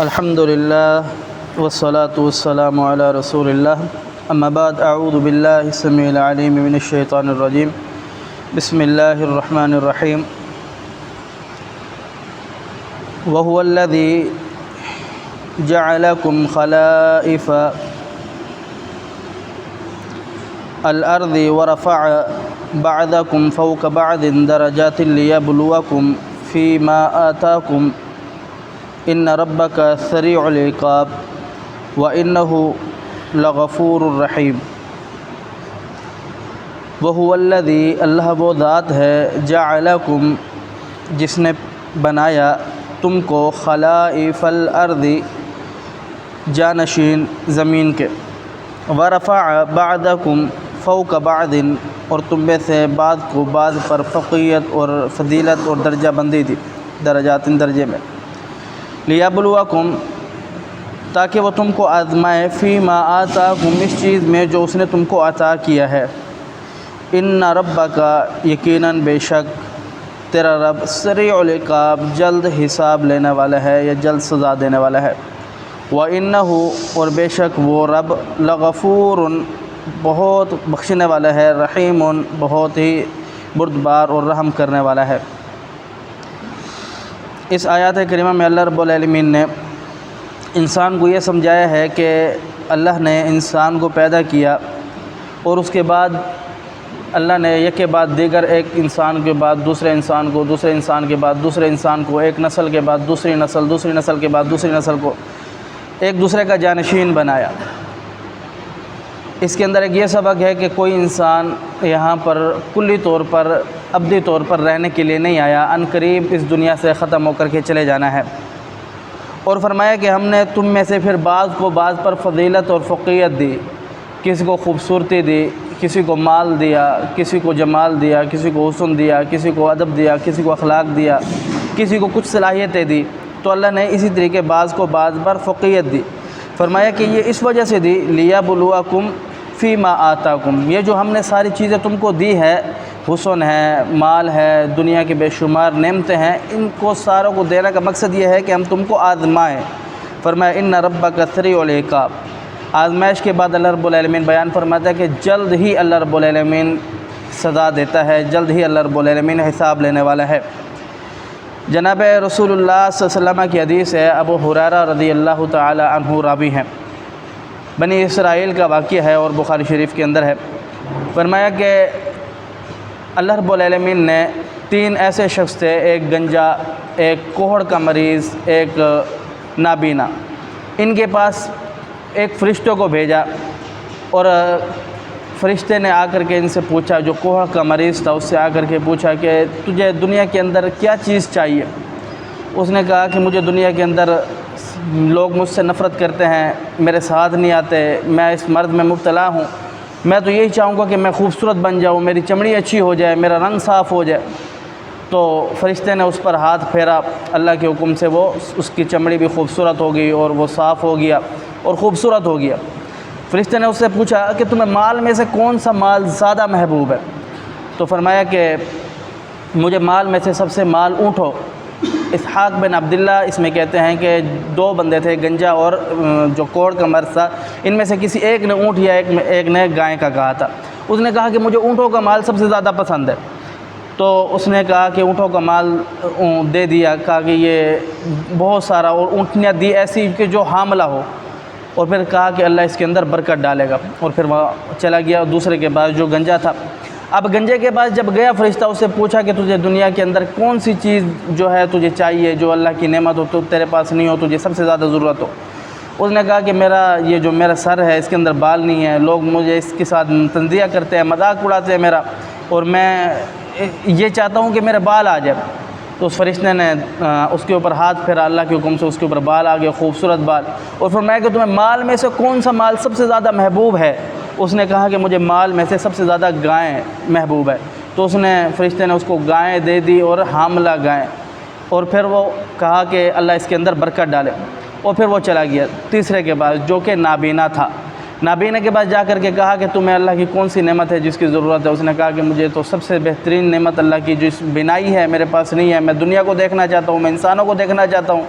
الحمد لله والصلاة والسلام على رسول الله أما بعد أعوذ بالله السميع العليم من الشيطان الرجيم بسم الله الرحمن الرحيم وهو الذي جعلكم خلائف الأرض ورفع بعضكم فوق بعض درجات ليبلوكم فيما آتاكم إن ربك سريع العقاب وإنه لغفور رحیم۔ وهو الذی، اللہ وہ ذات ہے، جعلکم، جس نے بنایا تم کو، خلائف الارض، جانشین زمین کے، ورفع بعضکم فوق بعض، اور تم میں سے بعض کو بعض پر فوقیت اور فضیلت اور درجہ بندی دی، درجات درجے میں، لیبلوکم، تاکہ وہ تم کو آزمائے، فیما آتاکم، اس چیز میں جو اس نے تم کو عطا کیا ہے، ان ربک، یقیناً بے شک تیرا رب، سریع العقاب، جلد حساب لینے والا ہے یا جلد سزا دینے والا ہے، وَإِنَّهُ، اور بے شک وہ رب، لغفور، بہت بخشنے والا ہے، رحیم، بہت ہی بردبار اور رحم کرنے والا ہے۔ اس آیات کریمہ میں اللہ رب العالمین نے انسان کو یہ سمجھایا ہے کہ اللہ نے انسان کو پیدا کیا، اور اس کے بعد اللہ نے یک کے بعد دیگر ایک انسان کے بعد دوسرے انسان کو، دوسرے انسان کے بعد دوسرے انسان کو، ایک نسل کے بعد دوسری نسل، دوسری نسل کے بعد دوسری نسل کو ایک دوسرے کا جانشین بنایا۔ اس کے اندر ایک یہ سبق ہے کہ کوئی انسان یہاں پر کلی طور پر، ابدی طور پر رہنے کے لیے نہیں آیا، عن قریب اس دنیا سے ختم ہو کر کے چلے جانا ہے۔ اور فرمایا کہ ہم نے تم میں سے پھر بعض کو بعض پر فضیلت اور فوقیت دی، کسی کو خوبصورتی دی، کسی کو مال دیا، کسی کو جمال دیا، کسی کو حسن دیا، کسی کو ادب دیا، کسی کو اخلاق دیا، کسی کو کچھ صلاحیتیں دی، تو اللہ نے اسی طریقے بعض کو بعض پر فوقیت دی۔ فرمایا کہ یہ اس وجہ سے دی، لیبلوکم فیما آتاکم، یہ جو ہم نے ساری چیزیں تم کو دی ہے، حسن ہے، مال ہے، دنیا کے بے شمار نعمتیں ہیں، ان کو ساروں کو دینے کا مقصد یہ ہے کہ ہم تم کو آزمائیں۔ فرمایا ان ربک سریع العقاب، آزمائش کے بعد اللہ رب العالمین بیان فرماتا ہے کہ جلد ہی اللہ رب العالمین سزا دیتا ہے، جلد ہی اللہ رب العالمین حساب لینے والا ہے۔ جناب رسول اللہ صلی اللہ علیہ وسلم کی حدیث ہے، ابو ہریرہ رضی اللہ تعالی عنہ راوی ہیں، بنی اسرائیل کا واقعہ ہے اور بخاری شریف کے اندر ہے۔ فرمایا کہ اللہ رب العالمین نے تین ایسے شخص تھے، ایک گنجا، ایک کوہڑ کا مریض، ایک نابینا، ان کے پاس ایک فرشتوں کو بھیجا، اور فرشتے نے آ کر کے ان سے پوچھا، جو کوہڑ کا مریض تھا اس سے آ کر کے پوچھا کہ تجھے دنیا کے اندر کیا چیز چاہیے؟ اس نے کہا کہ مجھے دنیا کے اندر لوگ مجھ سے نفرت کرتے ہیں، میرے ساتھ نہیں آتے، میں اس مرض میں مبتلا ہوں، میں تو یہی چاہوں گا کہ میں خوبصورت بن جاؤں، میری چمڑی اچھی ہو جائے، میرا رنگ صاف ہو جائے۔ تو فرشتے نے اس پر ہاتھ پھیرا، اللہ کے حکم سے وہ اس کی چمڑی بھی خوبصورت ہو گئی اور وہ صاف ہو گیا اور خوبصورت ہو گیا۔ فرشتے نے اس سے پوچھا کہ تمہیں مال میں سے کون سا مال زیادہ محبوب ہے؟ تو فرمایا کہ مجھے مال میں سے سب سے مال اونٹ ہو۔ اسحاق بن عبداللہ اس میں کہتے ہیں کہ دو بندے تھے، گنجا اور جو کوڑ کا مرض تھا، ان میں سے کسی ایک نے اونٹ یا ایک نے گائے کا کہا تھا۔ اس نے کہا کہ مجھے اونٹوں کا مال سب سے زیادہ پسند ہے۔ تو اس نے کہا کہ اونٹوں کا مال دے دیا، کہا کہ یہ بہت سارا، اور اونٹنیاں دی ایسی کہ جو حاملہ ہو، اور پھر کہا کہ اللہ اس کے اندر برکت ڈالے گا، اور پھر وہ چلا گیا دوسرے کے پاس جو گنجا تھا۔ اب گنجے کے پاس جب گیا فرشتہ، اس سے پوچھا کہ تجھے دنیا کے اندر کون سی چیز جو ہے تجھے چاہیے، جو اللہ کی نعمت ہو تو تیرے پاس نہیں ہو، تجھے سب سے زیادہ ضرورت ہو؟ اس نے کہا کہ جو میرا سر ہے اس کے اندر بال نہیں ہے، لوگ مجھے اس کے ساتھ تنزیہ کرتے ہیں، مذاق اڑاتے ہیں میرا، اور میں یہ چاہتا ہوں کہ میرے بال آ جائے۔ تو اس فرشتے نے اس کے اوپر ہاتھ پھیرا، اللہ کے حکم سے اس کے اوپر بال آ گئے، خوبصورت بال، اور فرمایا کہ تمہیں مال میں سے کون سا مال سب سے زیادہ محبوب ہے؟ اس نے کہا کہ مجھے مال میں سے سب سے زیادہ گائیں محبوب ہے۔ تو فرشتے نے اس کو گائیں دے دی، اور حاملہ گائیں، اور پھر وہ کہا کہ اللہ اس کے اندر برکت ڈالے، اور پھر وہ چلا گیا تیسرے کے پاس جو کہ نابینا تھا۔ نابینا کے پاس جا کر کے کہا کہ تمہیں اللہ کی کون سی نعمت ہے جس کی ضرورت ہے؟ اس نے کہا کہ مجھے تو سب سے بہترین نعمت اللہ کی جس بینائی ہے میرے پاس نہیں ہے، میں دنیا کو دیکھنا چاہتا ہوں، میں انسانوں کو دیکھنا چاہتا ہوں۔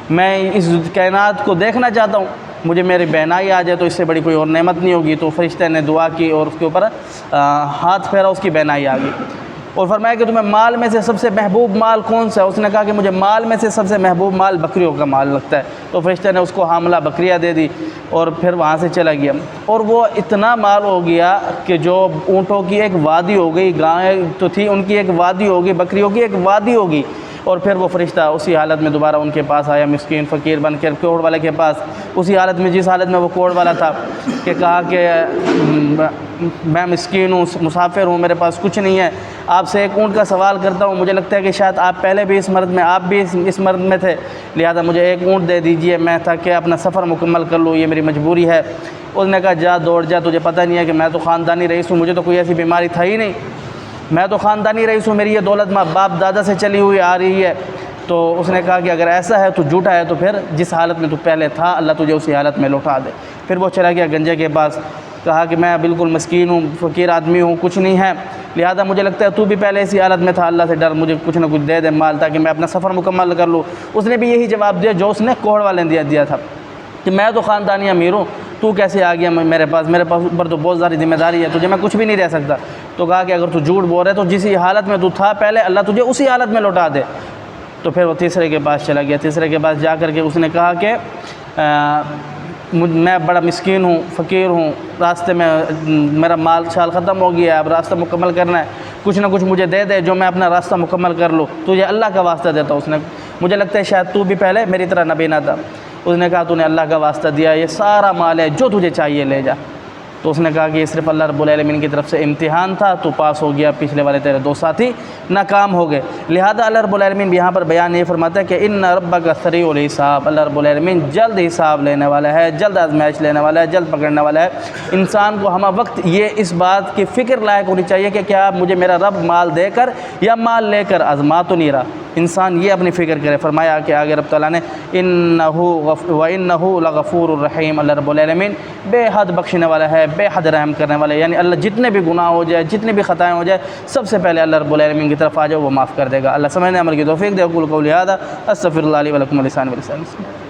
میں اس کائنات کو دیکھنا چاہتا ہوں، مجھے میری بہنائی آ جائے تو اس سے بڑی کوئی اور نعمت نہیں ہوگی۔ تو فرشتے نے دعا کی اور اس کے اوپر ہاتھ پھیرا، اس کی بہنائی آ گئی، اور فرمایا کہ تمہیں مال میں سے سب سے محبوب مال کون سا ہے؟ اس نے کہا کہ مجھے مال میں سے سب سے محبوب مال بکریوں کا مال لگتا ہے۔ تو فرشتے نے اس کو حاملہ بکریاں دے دی اور پھر وہاں سے چلا گیا، اور وہ اتنا مال ہو گیا کہ جو اونٹوں کی ایک وادی ہو گئی، گائیں تو تھی ان کی ایک وادی ہوگی، بکریوں کی ایک وادی ہوگی۔ اور پھر وہ فرشتہ اسی حالت میں دوبارہ ان کے پاس آیا، مسکین فقیر بن کر کوڑ والے کے پاس، اسی حالت میں جس حالت میں وہ کوڑ والا تھا، کہ کہا کہ میں مسکین ہوں، مسافر ہوں، میرے پاس کچھ نہیں ہے، آپ سے ایک اونٹ کا سوال کرتا ہوں، مجھے لگتا ہے کہ شاید آپ پہلے بھی اس مرض میں، آپ بھی اس مرض میں تھے، لہذا مجھے ایک اونٹ دے دیجئے، میں تاکہ اپنا سفر مکمل کر لوں، یہ میری مجبوری ہے۔ اس نے کہا جا دوڑ جا، تجھے پتہ نہیں ہے کہ میں تو خاندانی رئیس ہوں، مجھے تو کوئی ایسی بیماری تھا ہی نہیں، میں تو خاندانی رئیس ہوں، میری یہ دولت ماں باپ دادا سے چلی ہوئی آ رہی ہے۔ تو اس نے کہا کہ اگر ایسا ہے تو جھوٹا ہے، تو پھر جس حالت میں تو پہلے تھا اللہ تجھے اسی حالت میں لوٹا دے۔ پھر وہ چلا گیا گنجے کے پاس، کہا کہ میں بالکل مسکین ہوں، فقیر آدمی ہوں، کچھ نہیں ہے، لہذا مجھے لگتا ہے تو بھی پہلے اسی حالت میں تھا، اللہ سے ڈر، مجھے کچھ نہ کچھ دے دے مال تاکہ میں اپنا سفر مکمل کر لوں۔ اس نے بھی یہی جواب دیا جو اس نے کوڑ والے نے دیا تھا کہ میں تو خاندانی امیر ہوں، تو کیسے آ گیا میرے پاس اوپر تو بہت ساری ذمہ داری ہے، تجھے میں کچھ بھی نہیں دے سکتا۔ تو کہا کہ اگر تو جھوٹ بول رہا ہے تو جس حالت میں تو تھا پہلے اللہ تجھے اسی حالت میں لوٹا دے۔ تو پھر وہ تیسرے کے پاس چلا گیا، تیسرے کے پاس جا کر کے اس نے کہا کہ میں بڑا مسکین ہوں، فقیر ہوں، راستے میں میرا مال شال ختم ہو گیا ہے، اب راستہ مکمل کرنا ہے، کچھ نہ کچھ مجھے دے دے جو میں اپنا راستہ مکمل کر لوں، تجھے اللہ کا واسطہ دیتا ہوں۔ اس نے مجھے لگتا ہے شاید تو بھی پہلے میری طرح نبی نہ تھا۔ اس نے کہا تو نے اللہ کا واسطہ دیا، یہ سارا مال ہے، جو تجھے چاہیے لے جا۔ تو اس نے کہا کہ یہ صرف اللہ رب العالمین کی طرف سے امتحان تھا، تو پاس ہو گیا، پچھلے والے تیرے دو ساتھی ناکام ہو گئے۔ لہذا اللہ رب العالمین یہاں پر بیان یہ فرماتا ہے کہ ان ربک سریع الحساب، اللہ رب العالمین جلد حساب لینے والا ہے، جلد آزمائش لینے والا ہے، جلد پکڑنے والا ہے۔ انسان کو ہمہ وقت یہ اس بات کی فکر لائق ہونی چاہیے کہ کیا مجھے میرا رب مال دے کر یا مال لے کر آزما تو نہیں رہا، انسان یہ اپنی فکر کرے۔ فرمایا کہ آگے رب تعالیٰ نے وَإِنَّهُ لَغَفُورٌ رَحِيمٌ، اللہ رب العالمین بے حد بخشنے والا ہے، بے حد رحم کرنے والا ہے، یعنی اللہ جتنے بھی گناہ ہو جائے، جتنی بھی خطائیں ہو جائے، سب سے پہلے اللہ رب العالمین کی طرف آ جاؤ، وہ معاف کر دے گا۔ اللہ سمجھنے عمل کی توفیق دے۔ اقول قولی ھذا استغفر اللہ لی ولکم ولسائر المسلمین۔